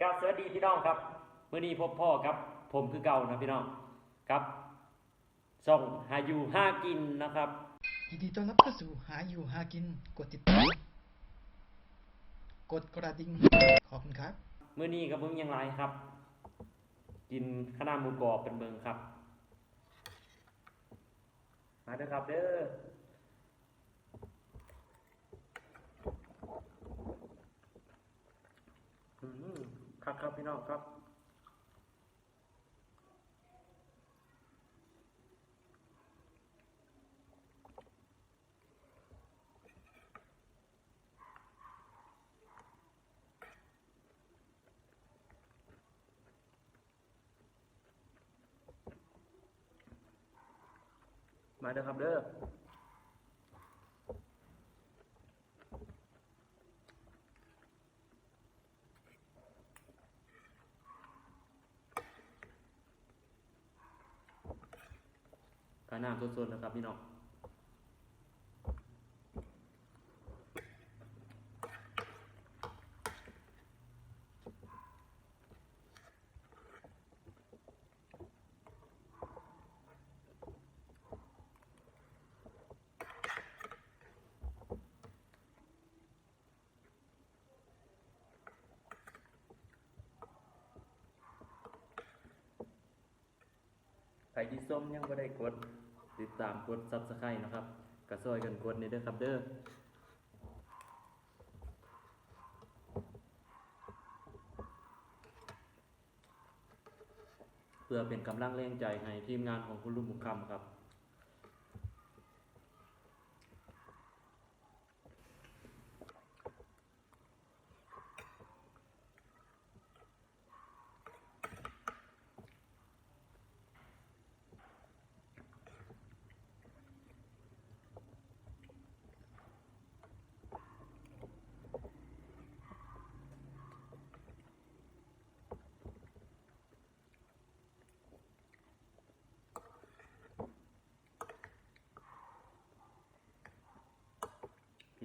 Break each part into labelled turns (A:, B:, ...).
A: กราบสวัสดีพี่น้องครับมื้อนี้พบพ่อครับผมคือเก่านะพี่น้องครับช่องหาอยู่หากินนะครับ
B: ยินดีต้อนรับเข้าสู่หาอยู่หากินกดติดตามกดกระดิ่งขอบคุณครับ
A: มื้อนี้กับมึงยังไรครับ กินข้าวหน้าหมูกรอบเป็นเบิงครับมาเด้อครับเด้อครับพี่น้องครับมาเด้อครับเด้อข้าวหน้าสดๆนะครับพี่น้องใครที่ส้มยังไม่ได้กดติดตามกด Subscribe นะครับก็ช่วยกันกดนี่เด้อครับเด้อเพื่อเป็นกำลังแรงใจให้ทีมงานของคุณลุงบุญคำครับ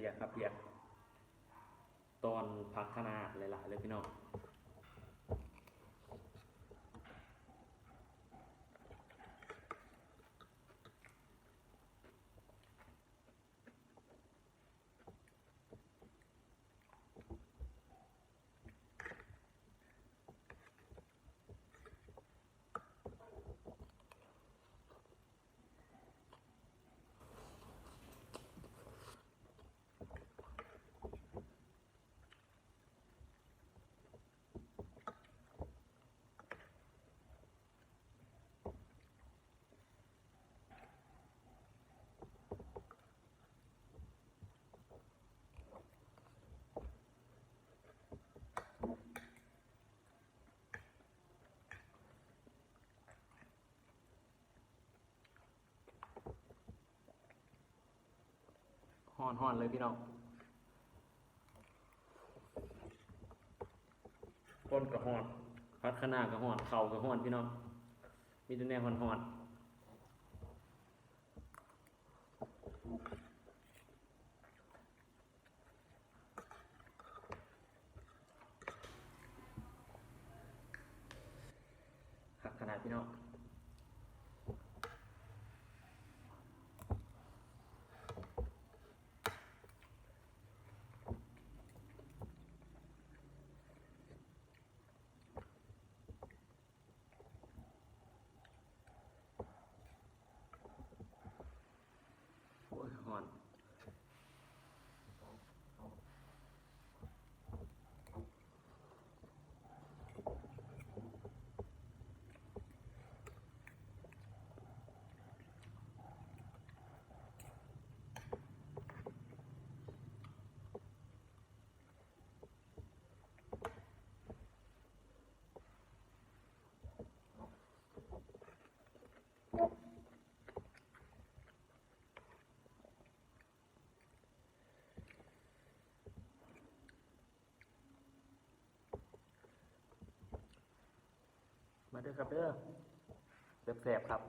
A: เพียครับเพียตอนพักขนาดหลายๆเลยพี่น้องห่อนๆเลยพี่น้องก้นกระห่อนพัดขนาดกระห่อนเข่ากระห่อนพี่น้องมีแต่แนวห่อนๆหักขนาดพี่น้องโอ้ยห่อนมาเด้อครับเด้อแสบๆครับ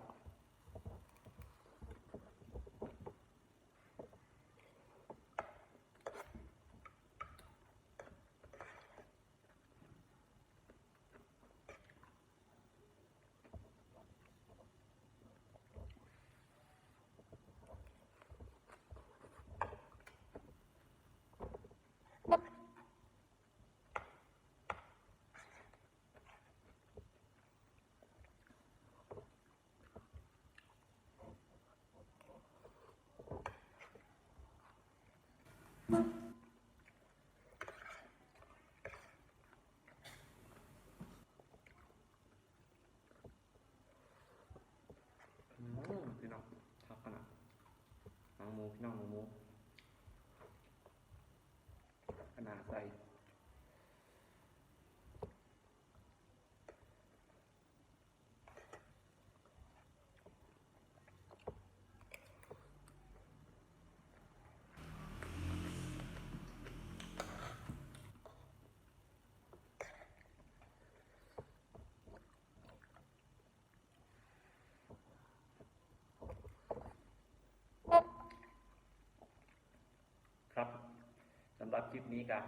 A: ำหรับคลิปนี้ก็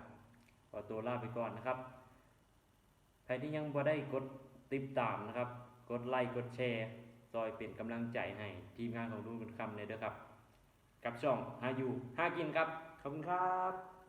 A: ขอตัวลาไปก่อนนะครับใครที่ยังบ่ได้กดติดตามนะครับกดไลค์กดแชร์ซอยเป็นกำลังใจให้ทีมงานของดูเป็นคำเลยเด้อครับกับช่องหาอยู่หากินครับขอบคุณครับ